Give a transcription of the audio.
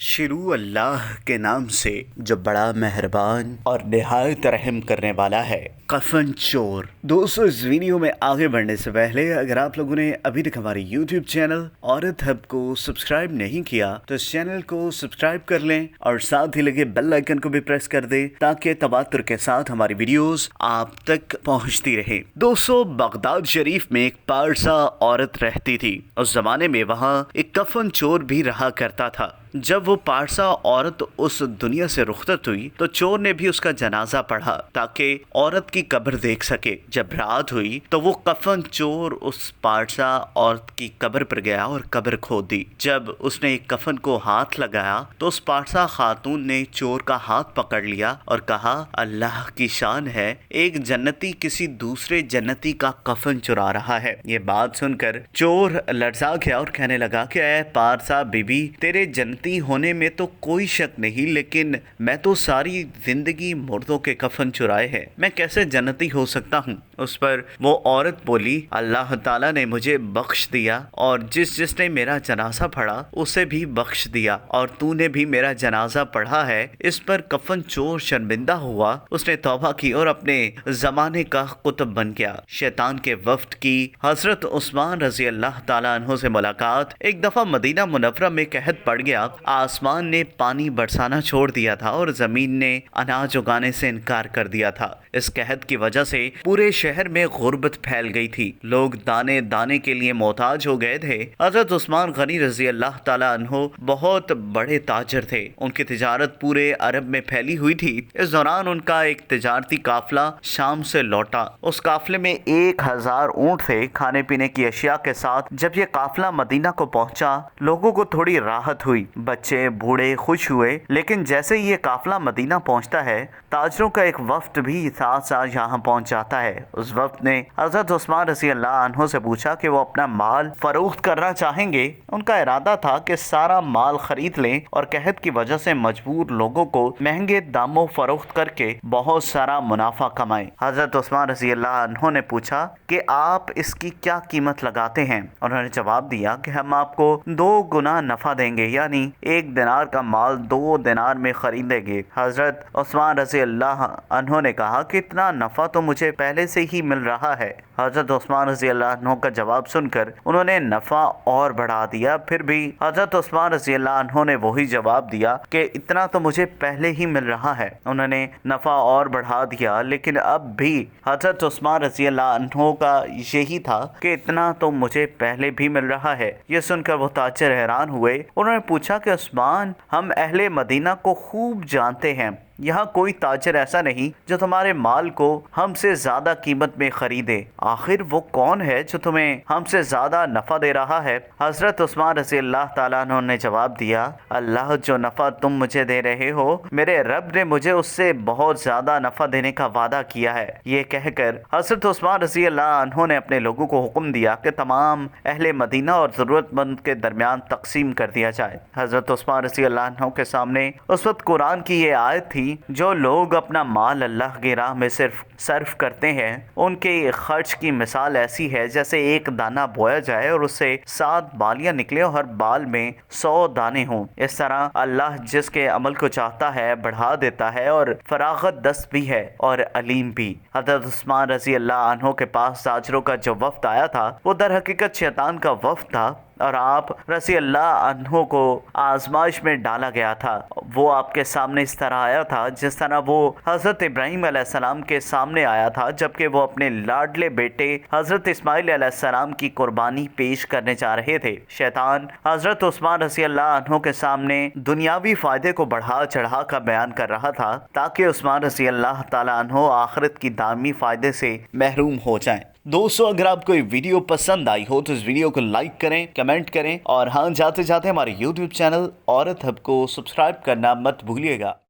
شروع اللہ کے نام سے جو بڑا مہربان اور نہایت رحم کرنے والا ہے۔ کفن چور۔ دوستو، اس ویڈیو میں آگے بڑھنے سے پہلے اگر آپ لوگوں نے ابھی تک ہماری یوٹیوب چینل عورت ہب کو سبسکرائب نہیں کیا تو اس چینل کو سبسکرائب کر لیں اور ساتھ ہی لگے بیل آئیکن کو بھی پریس کر دیں تاکہ تواتر کے ساتھ ہماری ویڈیوز آپ تک پہنچتی رہے۔ دوستو، بغداد شریف میں ایک پارسا عورت رہتی تھی۔ اس زمانے میں وہاں ایک کفن چور بھی رہا کرتا تھا۔ جب وہ پارسا عورت اس دنیا سے رخصت ہوئی تو چور نے بھی اس کا جنازہ پڑھا تاکہ عورت کی قبر دیکھ سکے۔ جب رات ہوئی تو وہ کفن چور اس پارسا عورت کی قبر پر گیا اور قبر کھود دی۔ جب اس نے ایک کفن کو ہاتھ لگایا تو اس پارسا خاتون نے چور کا ہاتھ پکڑ لیا اور کہا، اللہ کی شان ہے، ایک جنتی کسی دوسرے جنتی کا کفن چرا رہا ہے۔ یہ بات سن کر چور لرزا گیا اور کہنے لگا کہ اے پارسا بی بی، تیرے جنتی ہونے میں تو کوئی شک نہیں، لیکن میں تو ساری زندگی مردوں کے کفن چرائے ہیں، میں کیسے جنتی ہو سکتا ہوں؟ اس پر وہ عورت بولی، اللہ تعالیٰ نے مجھے بخش دیا اور جس نے میرا جنازہ پڑھا اسے بھی بخش دیا، اور تو نے بھی میرا جنازہ پڑھا ہے۔ اس پر کفن چور شرمندہ ہوا، اس نے توبہ کی اور اپنے زمانے کا قطب بن گیا۔ شیطان کے وفد کی حضرت عثمان رضی اللہ تعالیٰ عنہ سے ملاقات۔ ایک دفعہ مدینہ منورہ میں قحط پڑ گیا، آسمان نے پانی برسانا چھوڑ دیا تھا اور زمین نے اناج اگانے سے انکار کر دیا تھا۔ اس قحط کی وجہ سے پورے شہر میں غربت پھیل گئی تھی، لوگ دانے دانے کے لیے محتاج ہو گئے تھے۔ حضرت عثمان غنی رضی اللہ تعالیٰ عنہ بہت بڑے تاجر تھے، ان کی تجارت پورے عرب میں پھیلی ہوئی تھی۔ اس دوران ان کا ایک تجارتی قافلہ شام سے لوٹا، اس قافلے میں 1000 اونٹ تھے کھانے پینے کی اشیاء کے ساتھ۔ جب یہ قافلہ مدینہ کو پہنچا، لوگوں کو تھوڑی راحت ہوئی، بچے بوڑھے خوش ہوئے، لیکن جیسے یہ قافلہ مدینہ پہنچتا ہے، تاجروں کا ایک وفد بھی ساتھ ساتھ یہاں پہنچ جاتا ہے۔ اس وفد نے حضرت عثمان رضی اللہ عنہ سے پوچھا کہ وہ اپنا مال فروخت کرنا چاہیں گے۔ ان کا ارادہ تھا کہ سارا مال خرید لیں اور قحط کی وجہ سے مجبور لوگوں کو مہنگے داموں فروخت کر کے بہت سارا منافع کمائیں۔ حضرت عثمان رضی اللہ عنہ نے پوچھا کہ آپ اس کی کیا قیمت لگاتے ہیں؟ انہوں نے جواب دیا کہ ہم آپ کو 2 گنا نفع دیں گے، یعنی 1 دینار کا مال 2 دینار میں خریدیں گے۔ حضرت عثمان رضی اللہ عنہ نے کہا کہ اتنا نفع تو مجھے پہلے سے ہی مل رہا ہے۔ حضرت عثمان رضی اللہ عنہ کا جواب سن کر انہوں نے نفع اور بڑھا دیا، پھر بھی حضرت عثمان رضی اللہ عنہ نے وہی جواب دیا کہ اتنا تو مجھے پہلے ہی مل رہا ہے۔ انہوں نے نفع اور بڑھا دیا، لیکن اب بھی حضرت عثمان رضی اللہ عنہ کا یہی تھا کہ اتنا تو مجھے پہلے بھی مل رہا ہے۔ یہ سن کر وہ تاجر حیران ہوئے۔ انہوں نے پوچھا کہ عثمان، ہم اہل مدینہ کو خوب جانتے ہیں، یہاں کوئی تاجر ایسا نہیں جو تمہارے مال کو ہم سے زیادہ قیمت میں خریدے، آخر وہ کون ہے جو تمہیں ہم سے زیادہ نفع دے رہا ہے؟ حضرت عثمان رضی اللہ تعالیٰ عنہ نے جواب دیا، اللہ جو نفع تم مجھے دے رہے ہو، میرے رب نے مجھے اس سے بہت زیادہ نفع دینے کا وعدہ کیا ہے۔ یہ کہہ کر حضرت عثمان رضی اللہ عنہ نے اپنے لوگوں کو حکم دیا کہ تمام اہل مدینہ اور ضرورت مند کے درمیان تقسیم کر دیا جائے۔ حضرت عثمان رضی اللہ عنہ کے سامنے اس وقت قرآن کی یہ آیت تھی، جو لوگ اپنا مال اللہ کی راہ میں صرف کرتے ہیں، ان کے خرچ کی مثال ایسی ہے جیسے ایک دانہ بویا جائے اور اس سے 7 بالیاں نکلے اور ہر بال میں 100 دانے ہوں۔ اس طرح اللہ جس کے عمل کو چاہتا ہے بڑھا دیتا ہے، اور فراغت دست بھی ہے اور علیم بھی۔ حضرت عثمان رضی اللہ عنہ کے پاس تاجروں کا جو وفد آیا تھا وہ در حقیقت شیطان کا وفد تھا، اور آپ رضی اللہ عنہ کو آزمائش میں ڈالا گیا تھا۔ وہ آپ کے سامنے اس طرح آیا تھا جس طرح وہ حضرت ابراہیم علیہ السلام کے سامنے آیا تھا جبکہ وہ اپنے لاڈلے بیٹے حضرت اسماعیل علیہ السلام کی قربانی پیش کرنے جا رہے تھے۔ شیطان حضرت عثمان رضی اللہ عنہ کے سامنے دنیاوی فائدے کو بڑھا چڑھا کر بیان کر رہا تھا تاکہ عثمان رضی اللہ تعالیٰ عنہ آخرت کی دائمی فائدے سے محروم ہو جائیں۔ دوستو، اگر آپ کو یہ ویڈیو پسند آئی ہو تو اس ویڈیو کو لائک کریں، کمنٹ کریں، اور ہاں، جاتے جاتے ہمارے یوٹیوب چینل عورت ہب کو سبسکرائب کرنا مت بھولیے گا۔